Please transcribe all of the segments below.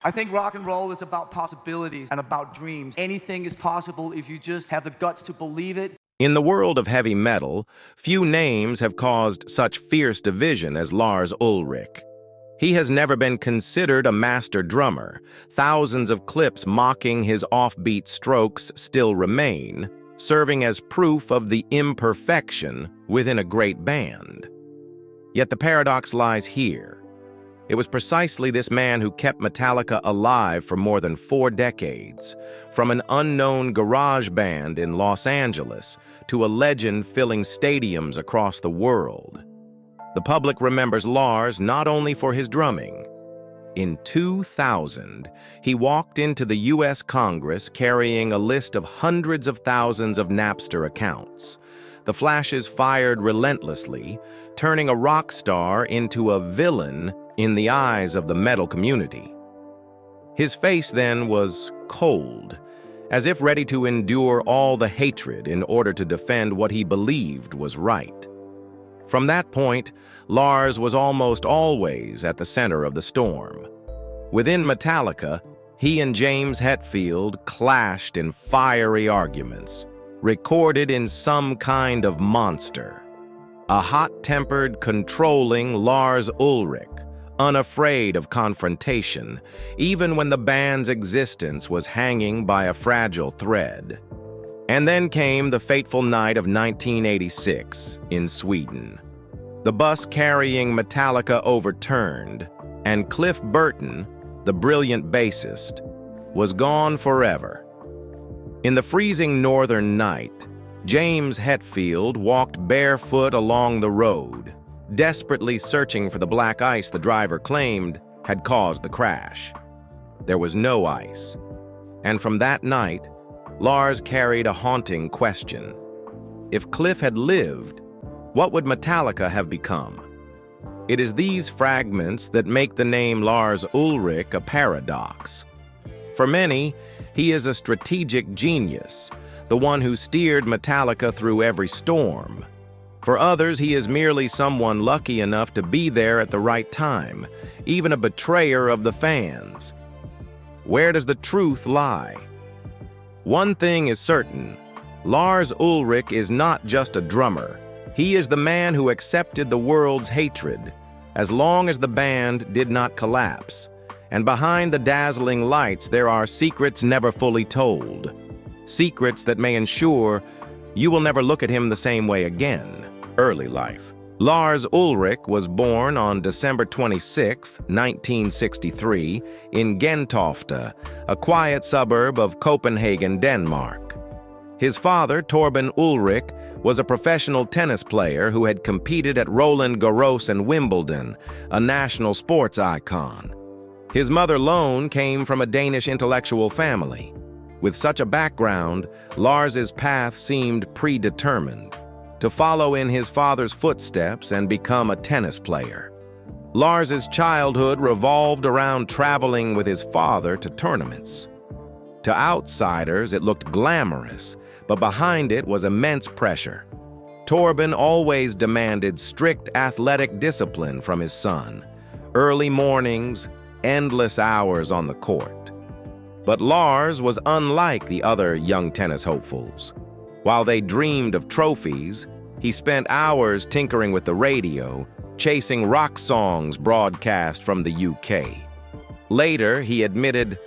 I think rock and roll is about possibilities and about dreams. Anything is possible if you just have the guts to believe it. In the world of heavy metal, few names have caused such fierce division as Lars Ulrich. He has never been considered a master drummer. Thousands of clips mocking his offbeat strokes still remain, serving as proof of the imperfection within a great band. Yet the paradox lies here. It was precisely this man who kept Metallica alive for more than 4 decades, from an unknown garage band in Los Angeles to a legend filling stadiums across the world. The public remembers Lars not only for his drumming. In 2000, he walked into the U.S. Congress carrying a list of hundreds of thousands of Napster accounts. The flashes fired relentlessly, turning a rock star into a villain in the eyes of the metal community. His face then was cold, as if ready to endure all the hatred in order to defend what he believed was right. From that point, Lars was almost always at the center of the storm. Within Metallica, he and James Hetfield clashed in fiery arguments, recorded in some kind of monster. A hot-tempered, controlling Lars Ulrich, unafraid of confrontation, even when the band's existence was hanging by a fragile thread. And then came the fateful night of 1986 in Sweden. The bus carrying Metallica overturned, and Cliff Burton, the brilliant bassist, was gone forever. In the freezing northern night, James Hetfield walked barefoot along the road, desperately searching for the black ice the driver claimed had caused the crash. There was no ice, and from that night, Lars carried a haunting question. If Cliff had lived, what would Metallica have become? It is these fragments that make the name Lars Ulrich a paradox. For many, he is a strategic genius, the one who steered Metallica through every storm. For others, he is merely someone lucky enough to be there at the right time, even a betrayer of the fans. Where does the truth lie? One thing is certain, Lars Ulrich is not just a drummer. He is the man who accepted the world's hatred, as long as the band did not collapse. And behind the dazzling lights, there are secrets never fully told. Secrets that may ensure you will never look at him the same way again. Early life. Lars Ulrich was born on December 26, 1963, in Gentofte, a quiet suburb of Copenhagen, Denmark. His father, Torben Ulrich, was a professional tennis player who had competed at Roland Garros and Wimbledon, a national sports icon. His mother, Lone, came from a Danish intellectual family. With such a background, Lars's path seemed predetermined, to follow in his father's footsteps and become a tennis player. Lars's childhood revolved around traveling with his father to tournaments. To outsiders, it looked glamorous, but behind it was immense pressure. Torben always demanded strict athletic discipline from his son. Early mornings, endless hours on the court. But Lars was unlike the other young tennis hopefuls. While they dreamed of trophies, he spent hours tinkering with the radio, chasing rock songs broadcast from the UK. Later, he admitted,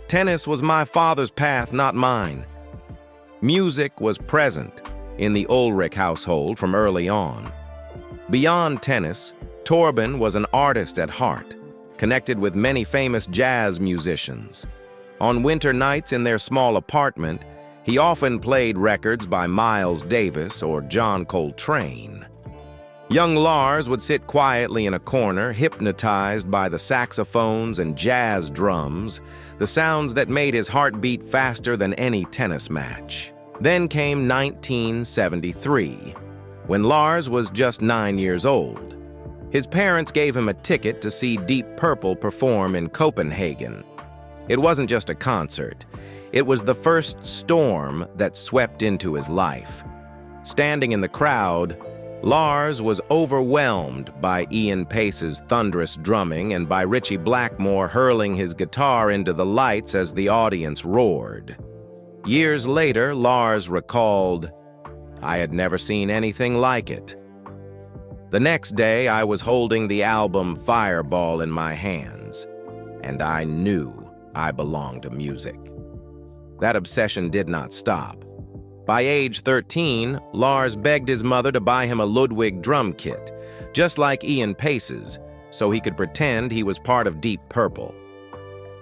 "Tennis was my father's path, not mine." Music was present in the Ulrich household from early on. Beyond tennis, Torben was an artist at heart, connected with many famous jazz musicians. On winter nights in their small apartment, he often played records by Miles Davis or John Coltrane. Young Lars would sit quietly in a corner, hypnotized by the saxophones and jazz drums, the sounds that made his heart beat faster than any tennis match. Then came 1973, when Lars was just 9 years old. His parents gave him a ticket to see Deep Purple perform in Copenhagen. It wasn't just a concert. It was the first storm that swept into his life. Standing in the crowd, Lars was overwhelmed by Ian Pace's thunderous drumming and by Ritchie Blackmore hurling his guitar into the lights as the audience roared. Years later, Lars recalled, "I had never seen anything like it." The next day, I was holding the album Fireball in my hands, and I knew I belonged to music. That obsession did not stop. By age 13, Lars begged his mother to buy him a Ludwig drum kit, just like Ian Pace's, so he could pretend he was part of Deep Purple.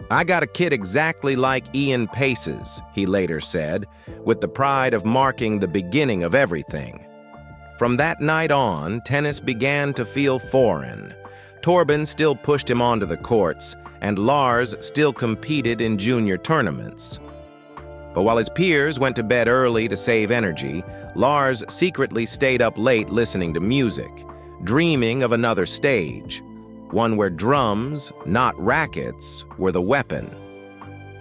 "I got a kit exactly like Ian Pace's," he later said, with the pride of marking the beginning of everything. From that night on, tennis began to feel foreign. Torben still pushed him onto the courts, and Lars still competed in junior tournaments. But while his peers went to bed early to save energy, Lars secretly stayed up late listening to music, dreaming of another stage, one where drums, not rackets, were the weapon.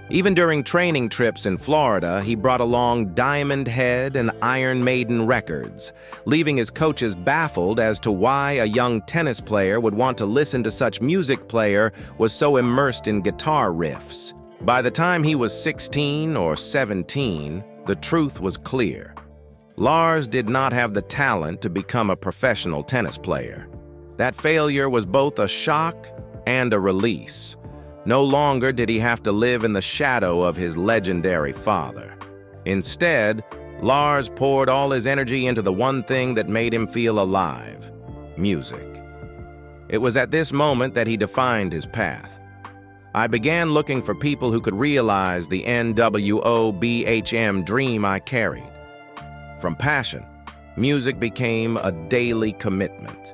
Even during training trips in Florida, he brought along Diamond Head and Iron Maiden records, leaving his coaches baffled as to why a young tennis player would want to listen to such music player was so immersed in guitar riffs. By the time he was 16 or 17, the truth was clear. Lars did not have the talent to become a professional tennis player. That failure was both a shock and a release. No longer did he have to live in the shadow of his legendary father. Instead, Lars poured all his energy into the one thing that made him feel alive: music. It was at this moment that he defined his path. "I began looking for people who could realize the NWOBHM dream I carried. From passion, music became a daily commitment.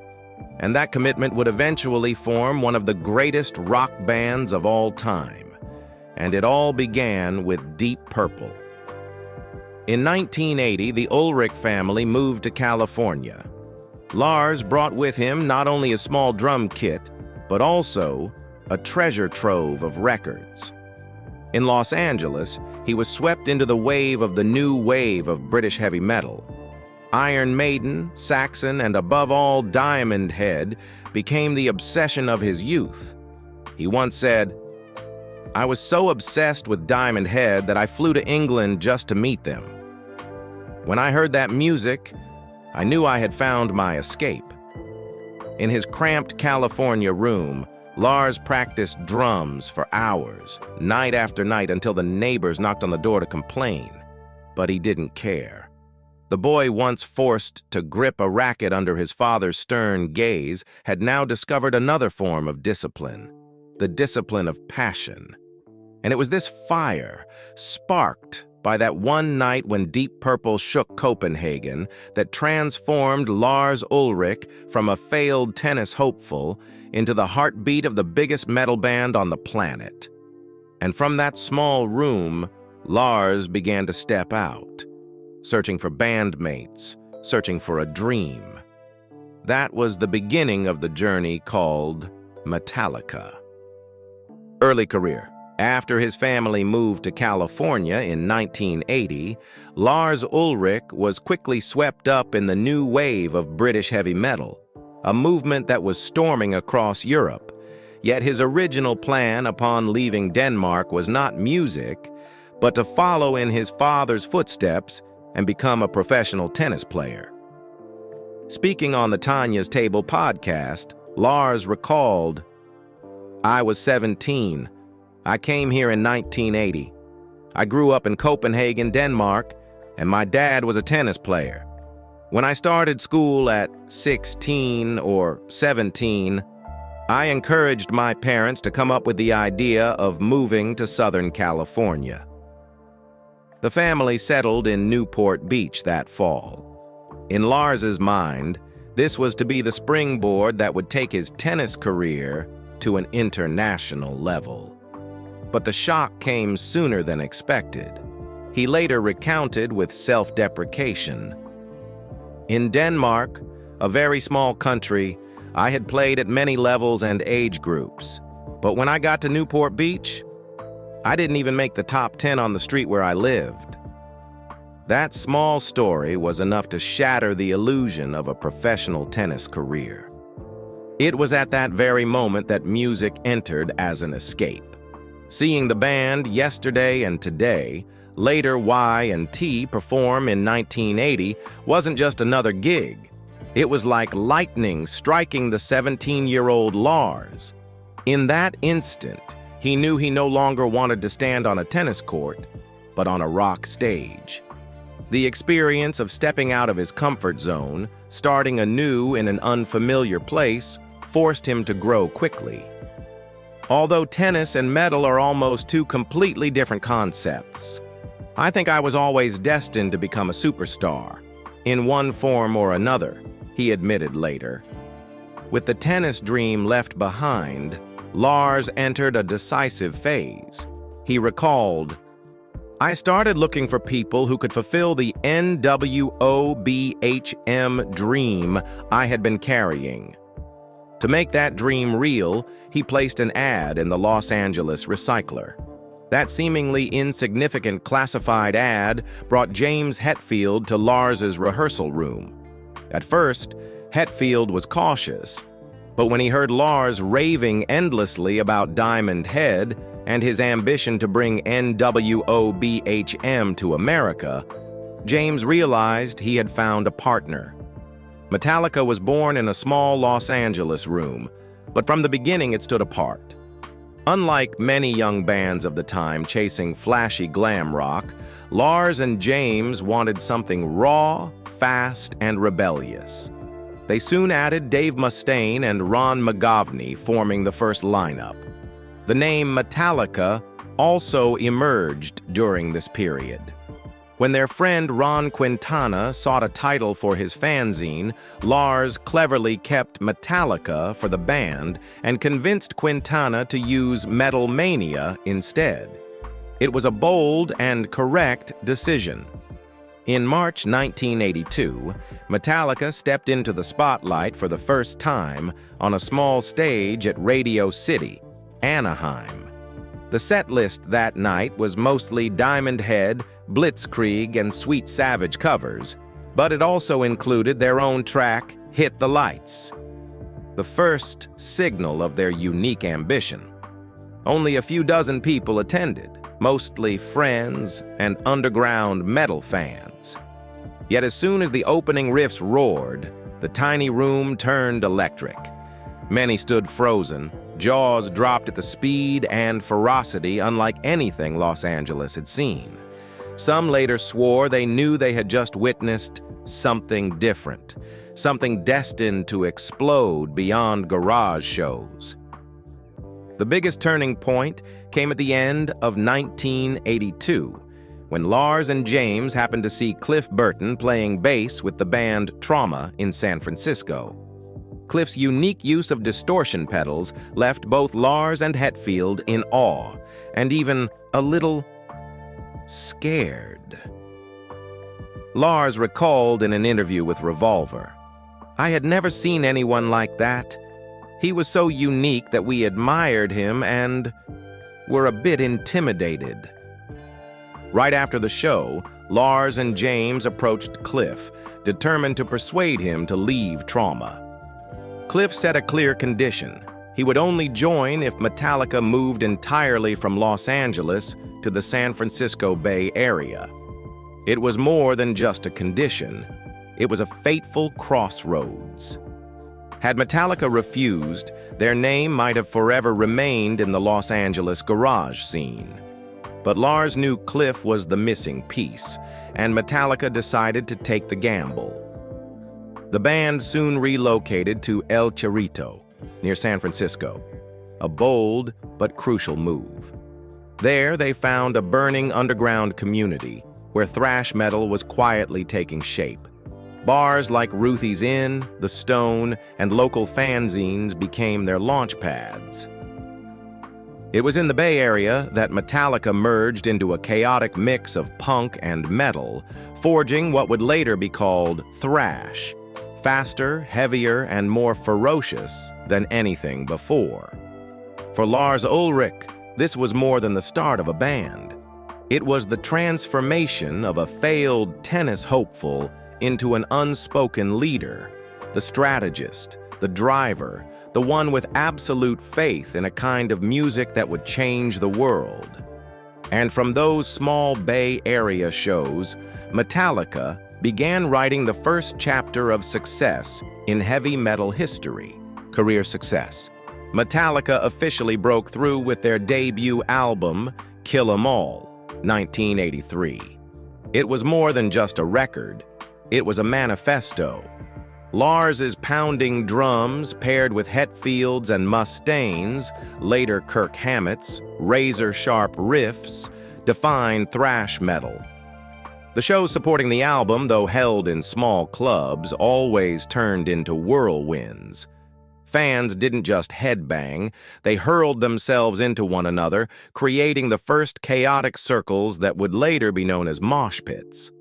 And that commitment would eventually form one of the greatest rock bands of all time. And it all began with Deep Purple." In 1980, the Ulrich family moved to California. Lars brought with him not only a small drum kit, but also a treasure trove of records. In Los Angeles, he was swept into the wave of the new wave of British heavy metal. Iron Maiden, Saxon, and above all Diamond Head became the obsession of his youth. He once said, "I was so obsessed with Diamond Head that I flew to England just to meet them. When I heard that music, I knew I had found my escape." In his cramped California room, Lars practiced drums for hours, night after night, until the neighbors knocked on the door to complain. But he didn't care. The boy, once forced to grip a racket under his father's stern gaze, had now discovered another form of discipline, the discipline of passion. And it was this fire, sparked by that one night when Deep Purple shook Copenhagen, that transformed Lars Ulrich from a failed tennis hopeful into the heartbeat of the biggest metal band on the planet. And from that small room, Lars began to step out, searching for bandmates, searching for a dream. That was the beginning of the journey called Metallica. Early career. After his family moved to California in 1980, Lars Ulrich was quickly swept up in the new wave of British heavy metal, a movement that was storming across Europe. Yet his original plan upon leaving Denmark was not music, but to follow in his father's footsteps and become a professional tennis player. Speaking on the Tanya's Table podcast, Lars recalled, "I was 17. I came here in 1980. I grew up in Copenhagen, Denmark, and my dad was a tennis player. When I started school at 16 or 17, I encouraged my parents to come up with the idea of moving to Southern California." The family settled in Newport Beach that fall. In Lars's mind, this was to be the springboard that would take his tennis career to an international level. But the shock came sooner than expected. He later recounted with self-deprecation. "In Denmark, a very small country, I had played at many levels and age groups. But when I got to Newport Beach, I didn't even make the top 10 on the street where I lived." That small story was enough to shatter the illusion of a professional tennis career. It was at that very moment that music entered as an escape. Seeing the band Yesterday and Today, later Y&T, perform in 1980 wasn't just another gig. It was like lightning striking the 17-year-old Lars. In that instant, he knew he no longer wanted to stand on a tennis court, but on a rock stage. The experience of stepping out of his comfort zone, starting anew in an unfamiliar place, forced him to grow quickly. Although tennis and metal are almost two completely different concepts, I think I was always destined to become a superstar, in one form or another, he admitted later. With the tennis dream left behind, Lars entered a decisive phase. He recalled, "I started looking for people who could fulfill the NWOBHM dream I had been carrying. To make that dream real, he placed an ad in the Los Angeles Recycler. That seemingly insignificant classified ad brought James Hetfield to Lars's rehearsal room. At first, Hetfield was cautious, but when he heard Lars raving endlessly about Diamond Head and his ambition to bring NWOBHM to America, James realized he had found a partner. Metallica was born in a small Los Angeles room, but from the beginning it stood apart. Unlike many young bands of the time chasing flashy glam rock, Lars and James wanted something raw, fast, and rebellious. They soon added Dave Mustaine and Ron McGovney, forming the first lineup. The name Metallica also emerged during this period. When their friend Ron Quintana sought a title for his fanzine, Lars cleverly kept Metallica for the band and convinced Quintana to use Metal Mania instead. It was a bold and correct decision. In March 1982, Metallica stepped into the spotlight for the first time on a small stage at Radio City, Anaheim. The set list that night was mostly Diamond Head, Blitzkrieg, and Sweet Savage covers, but it also included their own track, Hit the Lights, the first signal of their unique ambition. Only a few dozen people attended, mostly friends and underground metal fans. Yet as soon as the opening riffs roared, the tiny room turned electric. Many stood frozen, jaws dropped at the speed and ferocity unlike anything Los Angeles had seen. Some later swore they knew they had just witnessed something different, something destined to explode beyond garage shows. The biggest turning point came at the end of 1982, when Lars and James happened to see Cliff Burton playing bass with the band Trauma in San Francisco. Cliff's unique use of distortion pedals left both Lars and Hetfield in awe, and even a little scared. Lars recalled in an interview with Revolver, "I had never seen anyone like that. He was so unique that we admired him and were a bit intimidated." Right after the show, Lars and James approached Cliff, determined to persuade him to leave Trauma. Cliff set a clear condition. He would only join if Metallica moved entirely from Los Angeles to the San Francisco Bay Area. It was more than just a condition. It was a fateful crossroads. Had Metallica refused, their name might have forever remained in the Los Angeles garage scene. But Lars knew Cliff was the missing piece, and Metallica decided to take the gamble. The band soon relocated to El Chorrito, near San Francisco, a bold but crucial move. There, they found a burning underground community where thrash metal was quietly taking shape. Bars like Ruthie's Inn, The Stone, and local fanzines became their launch pads. It was in the Bay Area that Metallica merged into a chaotic mix of punk and metal, forging what would later be called thrash, faster, heavier, and more ferocious than anything before. For Lars Ulrich, this was more than the start of a band. It was the transformation of a failed tennis hopeful into an unspoken leader, the strategist, the driver, the one with absolute faith in a kind of music that would change the world. And from those small Bay Area shows, Metallica began writing the first chapter of success in heavy metal history, career success. Metallica officially broke through with their debut album, Kill 'Em All, 1983. It was more than just a record. It was a manifesto. Lars's pounding drums paired with Hetfield's and Mustaine's, later Kirk Hammett's, razor-sharp riffs defined thrash metal. The shows supporting the album, though held in small clubs, always turned into whirlwinds. Fans didn't just headbang, they hurled themselves into one another, creating the first chaotic circles that would later be known as mosh pits.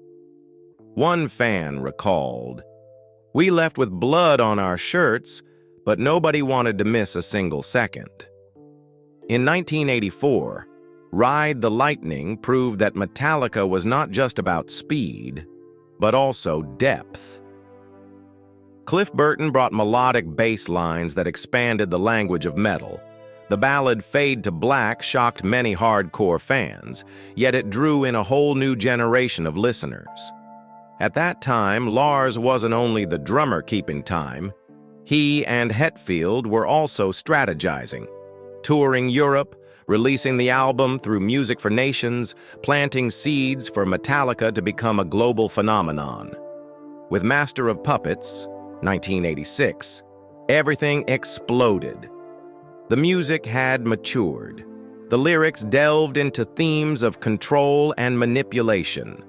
One fan recalled, "We left with blood on our shirts, but nobody wanted to miss a single second." In 1984, Ride the Lightning proved that Metallica was not just about speed, but also depth. Cliff Burton brought melodic bass lines that expanded the language of metal. The ballad Fade to Black shocked many hardcore fans, yet it drew in a whole new generation of listeners. At that time, Lars wasn't only the drummer keeping time. He and Hetfield were also strategizing, touring Europe, releasing the album through Music for Nations, planting seeds for Metallica to become a global phenomenon. With Master of Puppets, 1986, everything exploded. The music had matured. The lyrics delved into themes of control and manipulation,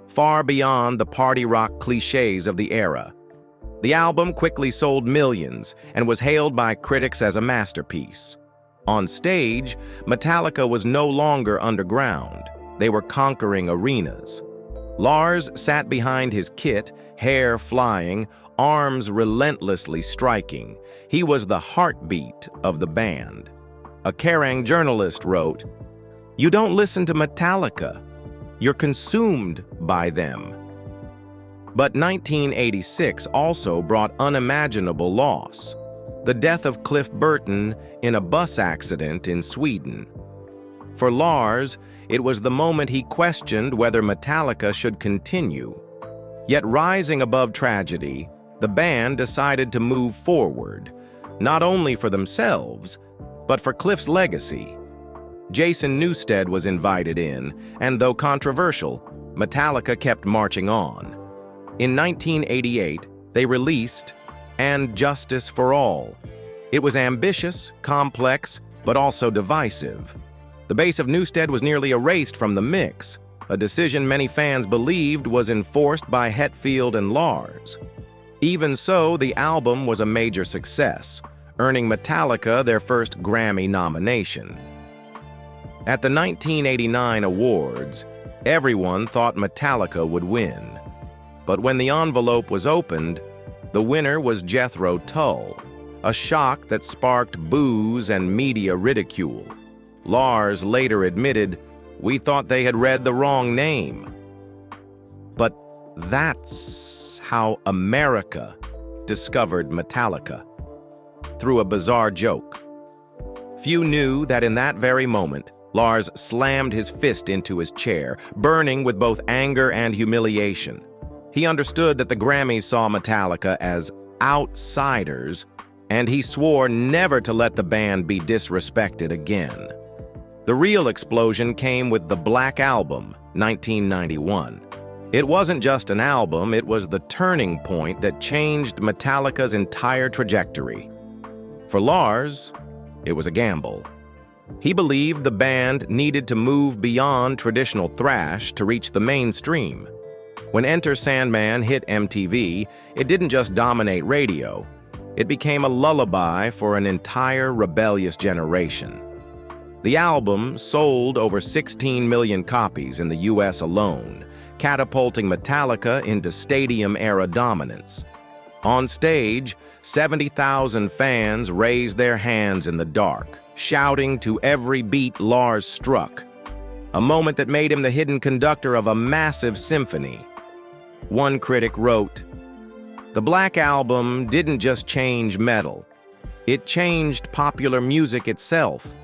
far beyond the party rock cliches of the era. The album quickly sold millions and was hailed by critics as a masterpiece. On stage, Metallica was no longer underground. They were conquering arenas. Lars sat behind his kit, hair flying, arms relentlessly striking. He was the heartbeat of the band. A Kerrang journalist wrote, "You don't listen to Metallica. You're consumed by them." But 1986 also brought unimaginable loss. The death of Cliff Burton in a bus accident in Sweden. For Lars, it was the moment he questioned whether Metallica should continue. Yet rising above tragedy, the band decided to move forward, not only for themselves, but for Cliff's legacy. Jason Newsted was invited in, and though controversial, Metallica kept marching on. In 1988, they released And Justice for All. It was ambitious, complex, but also divisive. The bass of Newsted was nearly erased from the mix, a decision many fans believed was enforced by Hetfield and Lars. Even so, the album was a major success, earning Metallica their first Grammy nomination. At the 1989 awards, everyone thought Metallica would win. But when the envelope was opened, the winner was Jethro Tull, a shock that sparked boos and media ridicule. Lars later admitted, "We thought they had read the wrong name." But that's how America discovered Metallica, through a bizarre joke. Few knew that in that very moment, Lars slammed his fist into his chair, burning with both anger and humiliation. He understood that the Grammys saw Metallica as outsiders, and he swore never to let the band be disrespected again. The real explosion came with the Black Album, 1991. It wasn't just an album, it was the turning point that changed Metallica's entire trajectory. For Lars, it was a gamble. He believed the band needed to move beyond traditional thrash to reach the mainstream. When Enter Sandman hit MTV, it didn't just dominate radio. It became a lullaby for an entire rebellious generation. The album sold over 16 million copies in the US alone, catapulting Metallica into stadium-era dominance. On stage, 70,000 fans raised their hands in the dark, shouting to every beat Lars struck. a moment that made him the hidden conductor of a massive symphony. One critic wrote, "The Black Album didn't just change metal, it changed popular music itself."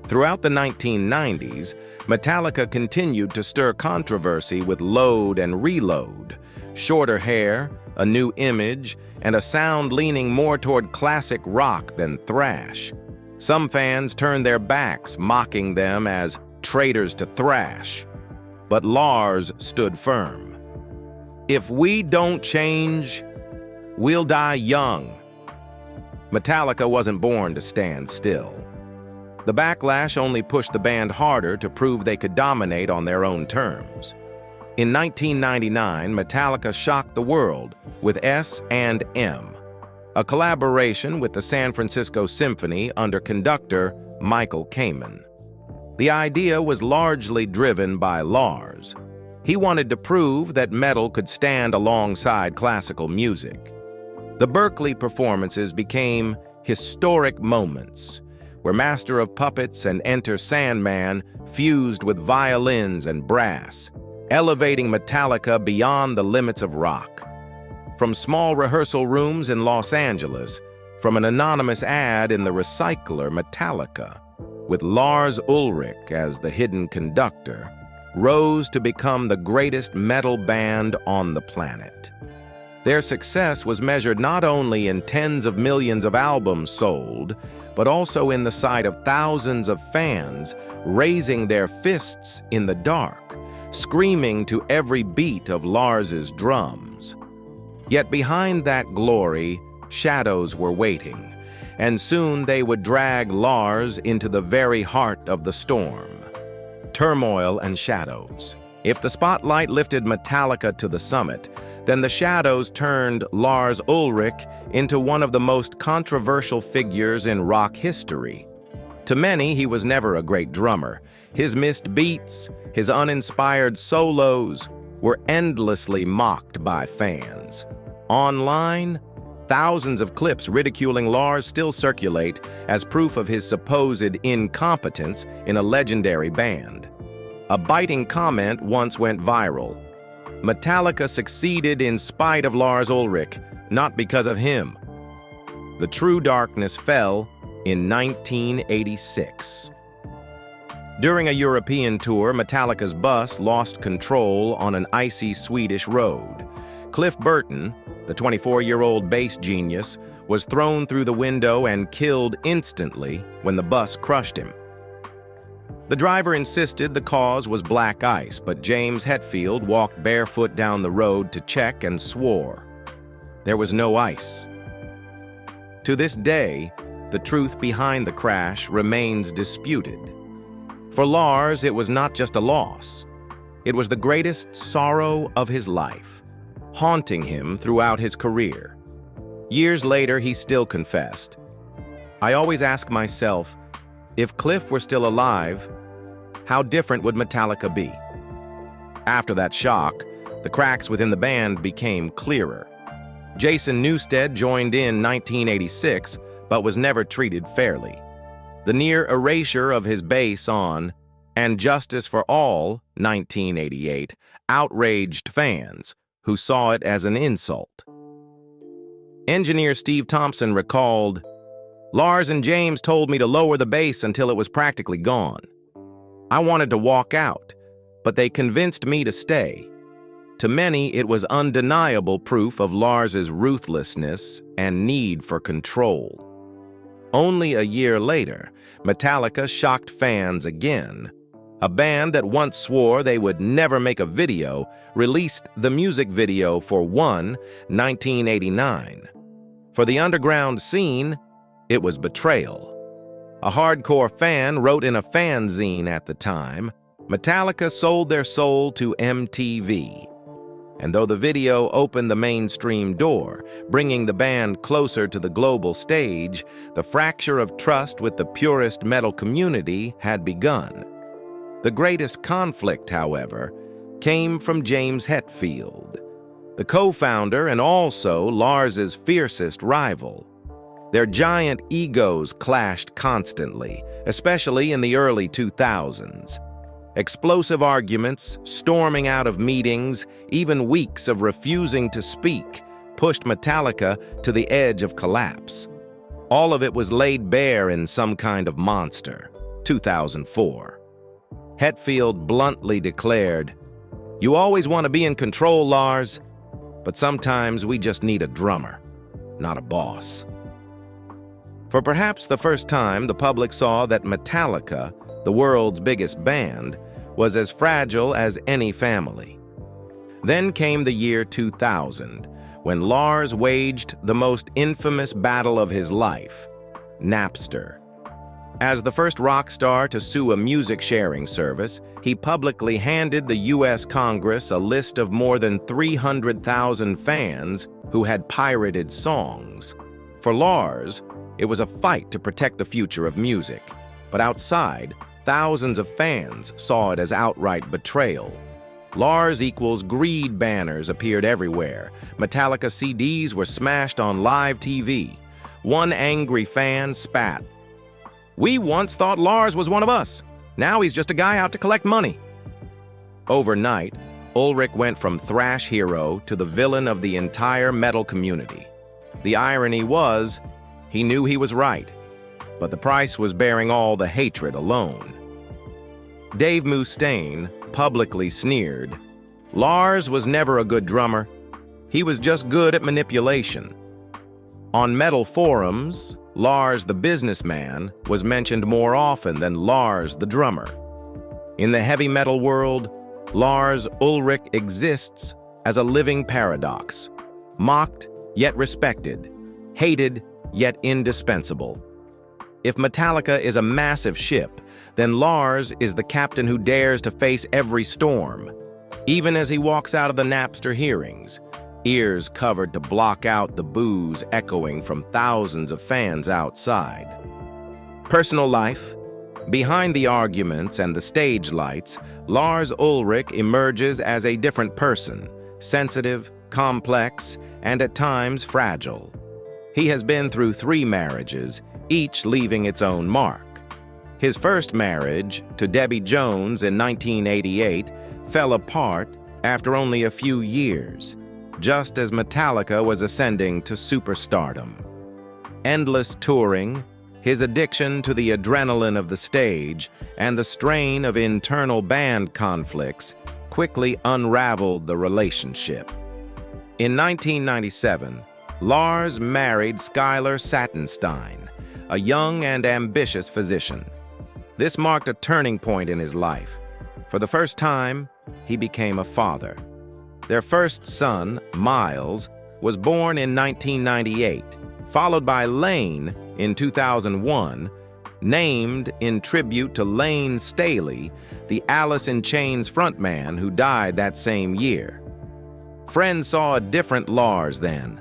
Throughout the 1990s, Metallica continued to stir controversy with Load and Reload, shorter hair, a new image, and a sound leaning more toward classic rock than thrash. Some fans turned their backs, mocking them as traitors to thrash. But Lars stood firm. "If we don't change, we'll die young." Metallica wasn't born to stand still. The backlash only pushed the band harder to prove they could dominate on their own terms. In 1999, Metallica shocked the world with S&M, a collaboration with the San Francisco Symphony under conductor Michael Kamen. The idea was largely driven by Lars. He wanted to prove that metal could stand alongside classical music. The Berkeley performances became historic moments, where Master of Puppets and Enter Sandman fused with violins and brass, elevating Metallica beyond the limits of rock. From small rehearsal rooms in Los Angeles, from an anonymous ad in the recycler Metallica, with Lars Ulrich as the hidden conductor, rose to become the greatest metal band on the planet. Their success was measured not only in tens of millions of albums sold, but also in the sight of thousands of fans raising their fists in the dark, screaming to every beat of Lars's drums. Yet behind that glory, shadows were waiting, and soon they would drag Lars into the very heart of the storm. Turmoil and shadows. If the spotlight lifted Metallica to the summit, then the shadows turned Lars Ulrich into one of the most controversial figures in rock history. To many, he was never a great drummer. His missed beats, his uninspired solos, were endlessly mocked by fans. Online, thousands of clips ridiculing Lars still circulate as proof of his supposed incompetence in a legendary band. A biting comment once went viral. Metallica succeeded in spite of Lars Ulrich, not because of him. The true darkness fell in 1986. During a European tour, Metallica's bus lost control on an icy Swedish road. Cliff Burton, the 24-year-old bass genius, was thrown through the window and killed instantly when the bus crushed him. The driver insisted the cause was black ice, but James Hetfield walked barefoot down the road to check and swore there was no ice. To this day, the truth behind the crash remains disputed. For Lars, it was not just a loss. It was the greatest sorrow of his life, haunting him throughout his career. Years later, he still confessed, "I always ask myself, if Cliff were still alive, how different would Metallica be?" After that shock, the cracks within the band became clearer. Jason Newsted joined in 1986, but was never treated fairly. The near erasure of his bass on "And Justice for All" 1988 outraged fans who saw it as an insult. Engineer Steve Thompson recalled, "Lars and James told me to lower the bass until it was practically gone. I wanted to walk out, but they convinced me to stay." To many, it was undeniable proof of Lars's ruthlessness and need for control. Only a year later, Metallica shocked fans again. A band that once swore they would never make a video released the music video for One 1989. For the underground scene, it was betrayal. A hardcore fan wrote in a fanzine at the time, Metallica sold their soul to MTV. And though the video opened the mainstream door, bringing the band closer to the global stage, the fracture of trust with the purist metal community had begun. The greatest conflict, however, came from James Hetfield, the co-founder and also Lars's fiercest rival. Their giant egos clashed constantly, especially in the early 2000s. Explosive arguments, storming out of meetings, even weeks of refusing to speak, pushed Metallica to the edge of collapse. All of it was laid bare in Some Kind of Monster, 2004. Hetfield bluntly declared, "You always want to be in control, Lars, but sometimes we just need a drummer, not a boss." For perhaps the first time, the public saw that Metallica, the world's biggest band, was as fragile as any family. Then came the year 2000, when Lars waged the most infamous battle of his life, Napster. As the first rock star to sue a music-sharing service, he publicly handed the U.S. Congress a list of more than 300,000 fans who had pirated songs. For Lars, it was a fight to protect the future of music, but outside, thousands of fans saw it as outright betrayal. Lars equals greed banners appeared everywhere. Metallica CDs were smashed on live TV. One angry fan spat, "We once thought Lars was one of us. Now he's just a guy out to collect money." Overnight, Ulrich went from thrash hero to the villain of the entire metal community. The irony was, he knew he was right, but the price was bearing all the hatred alone. Dave Mustaine publicly sneered, "Lars was never a good drummer. He was just good at manipulation." On metal forums, Lars the businessman was mentioned more often than Lars the drummer. In the heavy metal world, Lars Ulrich exists as a living paradox, mocked yet respected, hated yet indispensable. If Metallica is a massive ship, then Lars is the captain who dares to face every storm. Even as he walks out of the Napster hearings, ears covered to block out the boos echoing from thousands of fans outside. Personal life. Behind the arguments and the stage lights, Lars Ulrich emerges as a different person, sensitive, complex, and at times fragile. He has been through 3 marriages, each leaving its own mark. His first marriage, to Debbie Jones in 1988, fell apart after only a few years, just as Metallica was ascending to superstardom. Endless touring, his addiction to the adrenaline of the stage, and the strain of internal band conflicts quickly unraveled the relationship. In 1997, Lars married Skylar Sattenstein, a young and ambitious physician. This marked a turning point in his life. For the first time, he became a father. Their first son, Miles, was born in 1998, followed by Lane in 2001, named in tribute to Lane Staley, the Alice in Chains frontman who died that same year. Friends saw a different Lars then,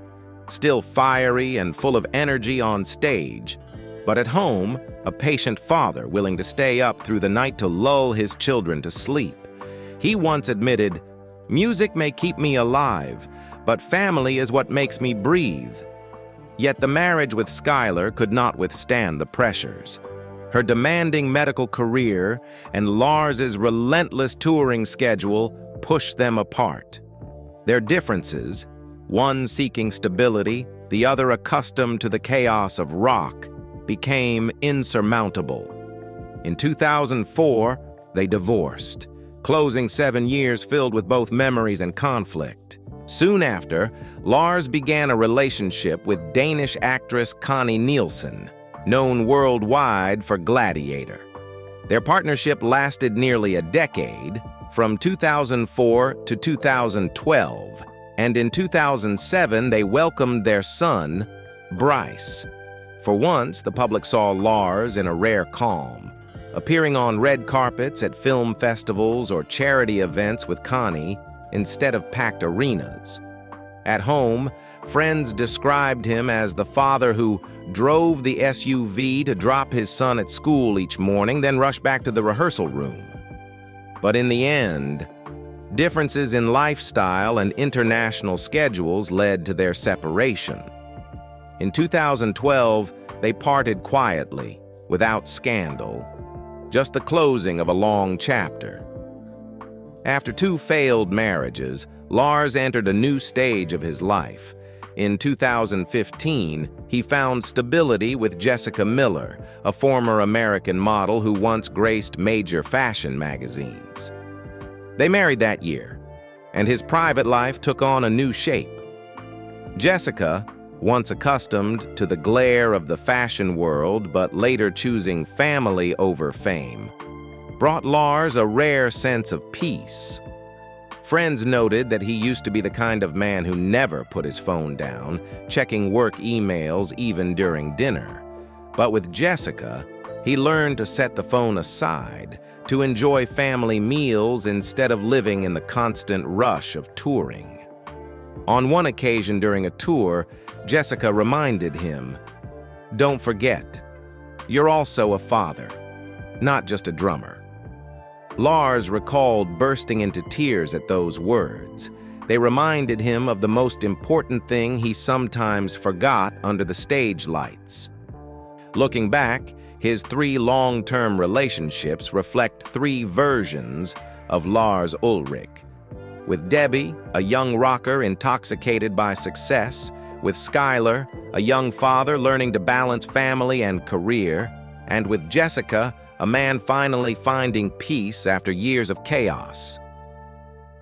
still fiery and full of energy on stage, but at home, a patient father willing to stay up through the night to lull his children to sleep. He once admitted, "Music may keep me alive, but family is what makes me breathe." Yet the marriage with Skylar could not withstand the pressures. Her demanding medical career and Lars's relentless touring schedule pushed them apart. Their differences, one seeking stability, the other accustomed to the chaos of rock, became insurmountable. In 2004, they divorced, closing 7 years filled with both memories and conflict. Soon after, Lars began a relationship with Danish actress Connie Nielsen, known worldwide for Gladiator. Their partnership lasted nearly a decade, from 2004 to 2012, and in 2007 they welcomed their son, Bryce. For once, the public saw Lars in a rare calm, appearing on red carpets at film festivals or charity events with Connie instead of packed arenas. At home, friends described him as the father who drove the SUV to drop his son at school each morning, then rushed back to the rehearsal room. But in the end, differences in lifestyle and international schedules led to their separation. In 2012, they parted quietly, without scandal. just the closing of a long chapter. After 2 failed marriages, Lars entered a new stage of his life. In 2015, he found stability with Jessica Miller, a former American model who once graced major fashion magazines. They married that year, and his private life took on a new shape. Jessica, once accustomed to the glare of the fashion world but later choosing family over fame, brought Lars a rare sense of peace. Friends noted that he used to be the kind of man who never put his phone down, checking work emails even during dinner. But with Jessica, he learned to set the phone aside, to enjoy family meals instead of living in the constant rush of touring. On one occasion during a tour, Jessica reminded him, "Don't forget, you're also a father, not just a drummer." Lars recalled bursting into tears at those words. They reminded him of the most important thing he sometimes forgot under the stage lights. Looking back, his 3 long-term relationships reflect 3 versions of Lars Ulrich. With Debbie, a young rocker intoxicated by success, with Skylar, a young father learning to balance family and career, and with Jessica, a man finally finding peace after years of chaos.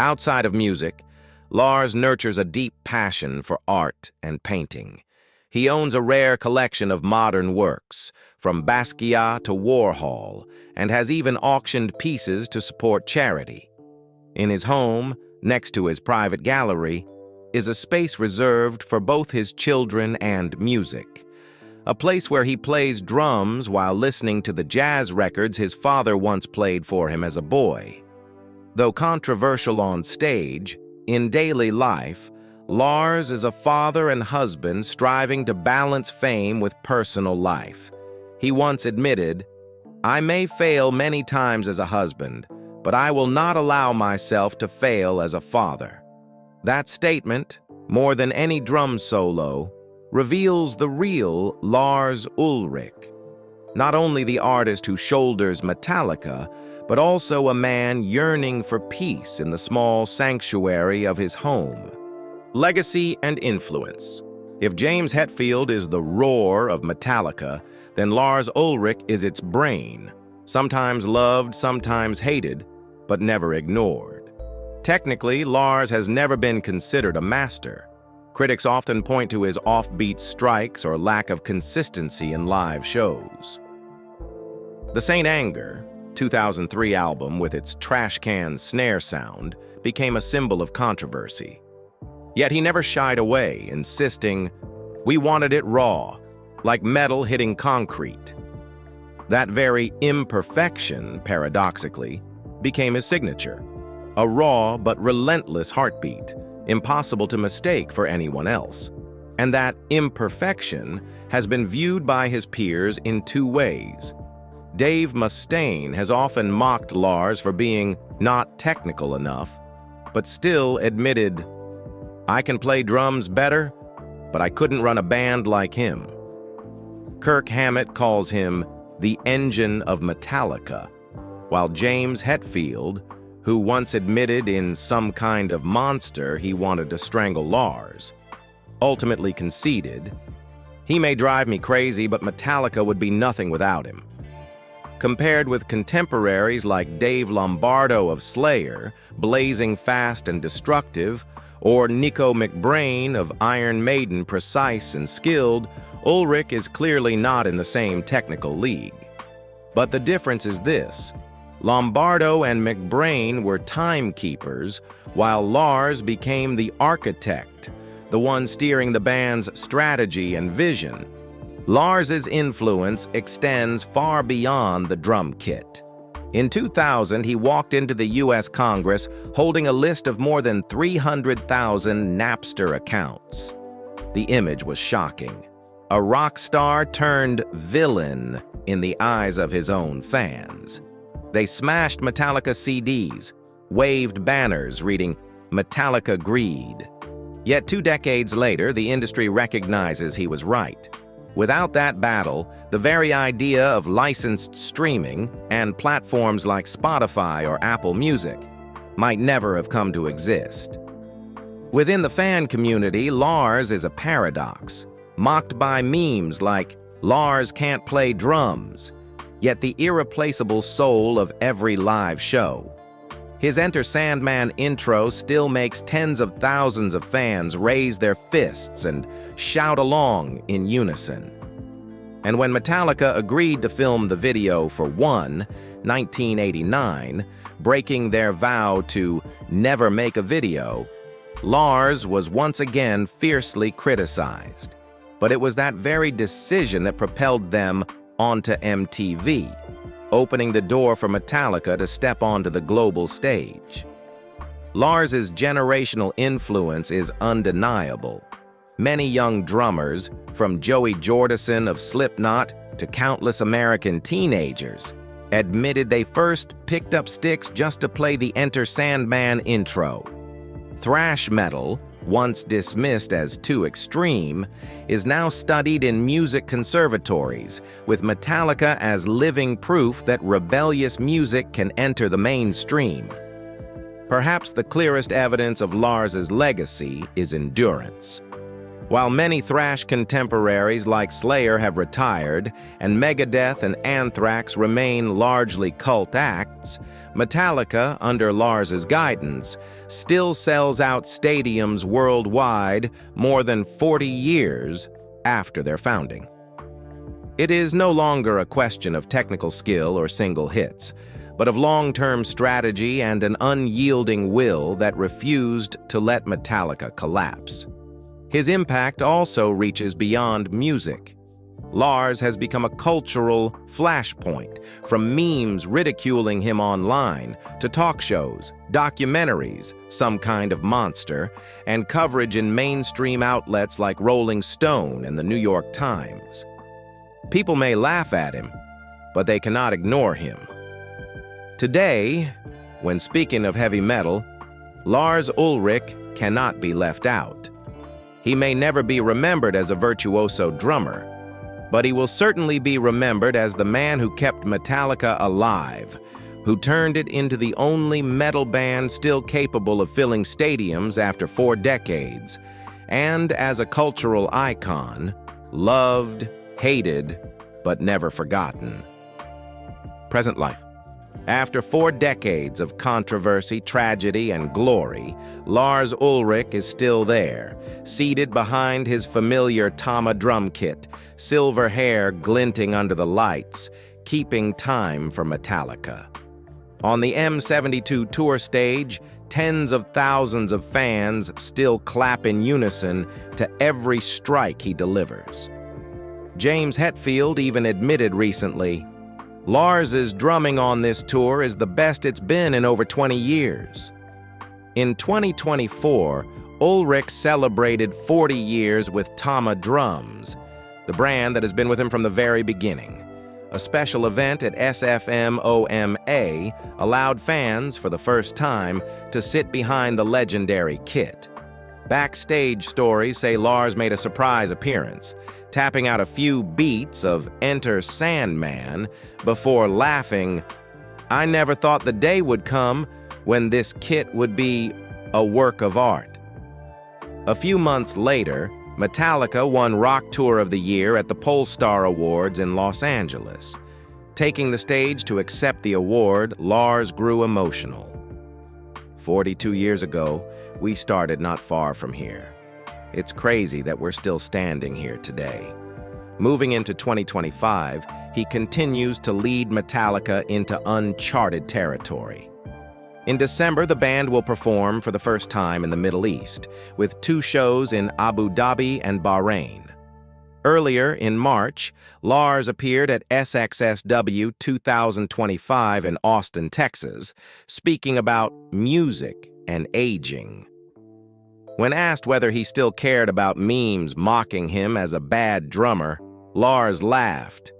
Outside of music, Lars nurtures a deep passion for art and painting. He owns a rare collection of modern works, from Basquiat to Warhol, and has even auctioned pieces to support charity. In his home, next to his private gallery, is a space reserved for both his children and music. A place where he plays drums while listening to the jazz records his father once played for him as a boy. Though controversial on stage, in daily life, Lars is a father and husband striving to balance fame with personal life. He once admitted, "I may fail many times as a husband, but I will not allow myself to fail as a father." That statement, more than any drum solo, reveals the real Lars Ulrich, not only the artist who shoulders Metallica, but also a man yearning for peace in the small sanctuary of his home. Legacy and influence. If James Hetfield is the roar of Metallica, then Lars Ulrich is its brain, sometimes loved, sometimes hated, but never ignored. Technically, Lars has never been considered a master. Critics often point to his offbeat strikes or lack of consistency in live shows. The Saint Anger, 2003 album with its trash can snare sound, became a symbol of controversy. Yet he never shied away, insisting, "We wanted it raw, like metal hitting concrete." That very imperfection, paradoxically, became his signature, a raw but relentless heartbeat, impossible to mistake for anyone else. And that imperfection has been viewed by his peers in 2 ways. Dave Mustaine has often mocked Lars for being not technical enough, but still admitted, "I can play drums better, but I couldn't run a band like him." Kirk Hammett calls him the engine of Metallica, while James Hetfield, who once admitted in Some Kind of Monster he wanted to strangle Lars, ultimately conceded, "He may drive me crazy, but Metallica would be nothing without him." Compared with contemporaries like Dave Lombardo of Slayer, blazing fast and destructive, or Nico McBrain of Iron Maiden, precise and skilled, Ulrich is clearly not in the same technical league. But the difference is this: Lombardo and McBrain were timekeepers, while Lars became the architect, the one steering the band's strategy and vision. Lars's influence extends far beyond the drum kit. In 2000, he walked into the U.S. Congress holding a list of more than 300,000 Napster accounts. The image was shocking. A rock star turned villain in the eyes of his own fans. They smashed Metallica CDs, waved banners reading "Metallica Greed." Yet 2 decades later, the industry recognizes he was right. Without that battle, the very idea of licensed streaming and platforms like Spotify or Apple Music might never have come to exist. Within the fan community, Lars is a paradox, mocked by memes like "Lars can't play drums," yet the irreplaceable soul of every live show. His Enter Sandman intro still makes tens of thousands of fans raise their fists and shout along in unison. And when Metallica agreed to film the video for 1989, breaking their vow to never make a video, Lars was once again fiercely criticized. But it was that very decision that propelled them onto MTV, opening the door for Metallica to step onto the global stage. Lars's generational influence is undeniable. Many young drummers, from Joey Jordison of Slipknot to countless American teenagers, admitted they first picked up sticks just to play the Enter Sandman intro. Thrash metal, once dismissed as too extreme, is now studied in music conservatories, with Metallica as living proof that rebellious music can enter the mainstream. Perhaps the clearest evidence of Lars's legacy is endurance. While many thrash contemporaries like Slayer have retired and Megadeth and Anthrax remain largely cult acts, Metallica, under Lars's guidance, still sells out stadiums worldwide more than 40 years after their founding. It is no longer a question of technical skill or single hits, but of long-term strategy and an unyielding will that refused to let Metallica collapse. His impact also reaches beyond music. Lars has become a cultural flashpoint, from memes ridiculing him online to talk shows, documentaries, Some Kind of Monster, and coverage in mainstream outlets like Rolling Stone and the New York Times. People may laugh at him, but they cannot ignore him. Today, when speaking of heavy metal, Lars Ulrich cannot be left out. He may never be remembered as a virtuoso drummer, but he will certainly be remembered as the man who kept Metallica alive, who turned it into the only metal band still capable of filling stadiums after 4 decades, and as a cultural icon, loved, hated, but never forgotten. Present life. After 4 decades of controversy, tragedy, and glory, Lars Ulrich is still there, seated behind his familiar Tama drum kit, silver hair glinting under the lights, keeping time for Metallica. On the M72 tour stage, tens of thousands of fans still clap in unison to every strike he delivers. James Hetfield even admitted recently, "Lars's drumming on this tour is the best it's been in over 20 years. In 2024, Ulrich celebrated 40 years with Tama Drums, the brand that has been with him from the very beginning. A special event at SFMOMA allowed fans, for the first time, to sit behind the legendary kit. Backstage stories say Lars made a surprise appearance, tapping out a few beats of Enter Sandman before laughing, "I never thought the day would come when this kit would be a work of art." A few months later, Metallica won Rock Tour of the Year at the Pollstar Awards in Los Angeles. Taking the stage to accept the award, Lars grew emotional. 42 years ago, we started not far from here. It's crazy that we're still standing here today. Moving into 2025, he continues to lead Metallica into uncharted territory. In December, the band will perform for the first time in the Middle East, with 2 shows in Abu Dhabi and Bahrain. Earlier in March, Lars appeared at SXSW 2025 in Austin, Texas, speaking about music and aging. When asked whether he still cared about memes mocking him as a bad drummer, Lars laughed.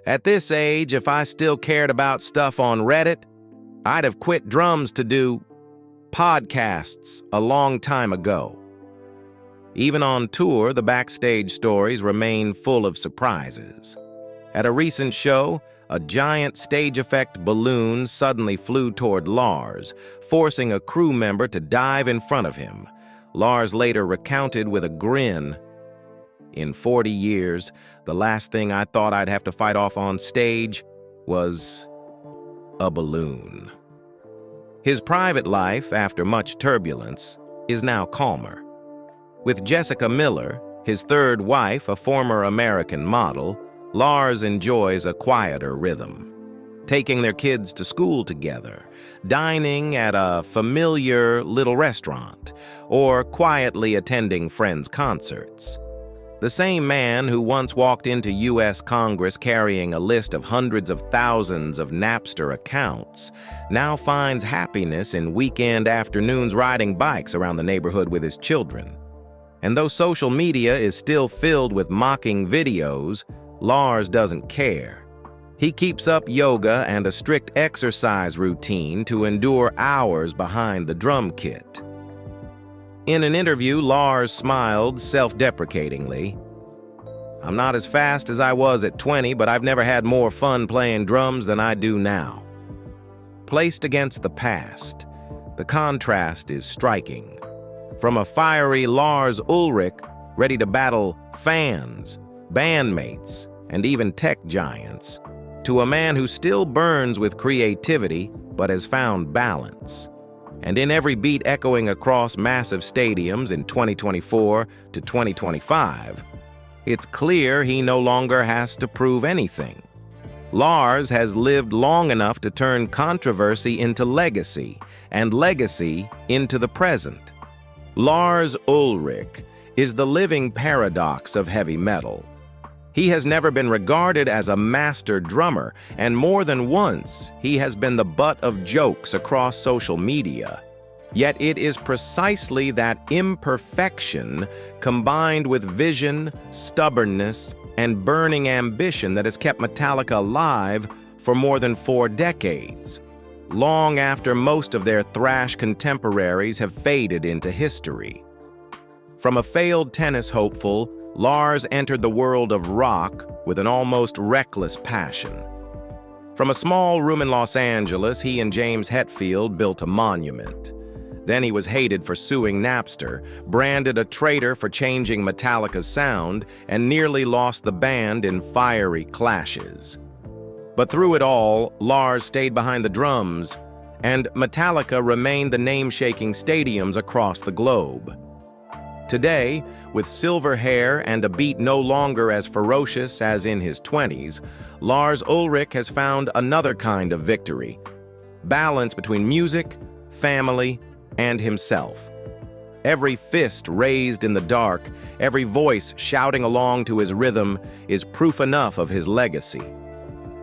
"At this age, if I still cared about stuff on Reddit, I'd have quit drums to do podcasts a long time ago." Even on tour, the backstage stories remain full of surprises. At a recent show, a giant stage effect balloon suddenly flew toward Lars, forcing a crew member to dive in front of him. Lars later recounted with a grin, "In 40 years, the last thing I thought I'd have to fight off on stage was a balloon." His private life, after much turbulence, is now calmer. With Jessica Miller, his third wife, a former American model, Lars enjoys a quieter rhythm. Taking their kids to school together, dining at a familiar little restaurant, or quietly attending friends' concerts. The same man who once walked into U.S. Congress carrying a list of hundreds of thousands of Napster accounts now finds happiness in weekend afternoons riding bikes around the neighborhood with his children. And though social media is still filled with mocking videos, Lars doesn't care. He keeps up yoga and a strict exercise routine to endure hours behind the drum kit. In an interview, Lars smiled self-deprecatingly. "I'm not as fast as I was at 20, but I've never had more fun playing drums than I do now." Placed against the past, the contrast is striking. From a fiery Lars Ulrich ready to battle fans, bandmates, and even tech giants, to a man who still burns with creativity but has found balance. And in every beat echoing across massive stadiums in 2024 to 2025, it's clear he no longer has to prove anything. Lars has lived long enough to turn controversy into legacy, and legacy into the present. Lars Ulrich is the living paradox of heavy metal. He has never been regarded as a master drummer, and more than once, he has been the butt of jokes across social media. Yet it is precisely that imperfection, combined with vision, stubbornness, and burning ambition that has kept Metallica alive for more than 4 decades, long after most of their thrash contemporaries have faded into history. From a failed tennis hopeful, Lars entered the world of rock with an almost reckless passion. From a small room in Los Angeles, he and James Hetfield built a monument. Then he was hated for suing Napster, branded a traitor for changing Metallica's sound, and nearly lost the band in fiery clashes. But through it all, Lars stayed behind the drums, and Metallica remained the name-shaking stadiums across the globe. Today, with silver hair and a beat no longer as ferocious as in his 20s, Lars Ulrich has found another kind of victory: balance between music, family, and himself. Every fist raised in the dark, every voice shouting along to his rhythm is proof enough of his legacy.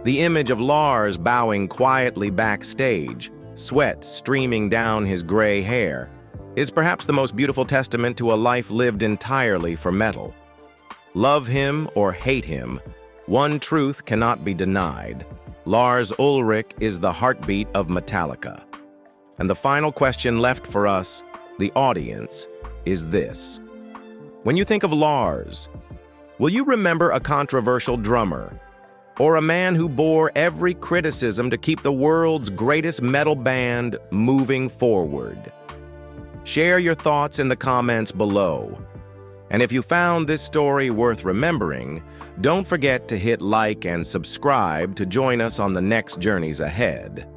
The image of Lars bowing quietly backstage, sweat streaming down his gray hair, is perhaps the most beautiful testament to a life lived entirely for metal. Love him or hate him, one truth cannot be denied: Lars Ulrich is the heartbeat of Metallica. And the final question left for us, the audience, is this. When you think of Lars, will you remember a controversial drummer, or a man who bore every criticism to keep the world's greatest metal band moving forward? Share your thoughts in the comments below. And if you found this story worth remembering, don't forget to hit like and subscribe to join us on the next journeys ahead.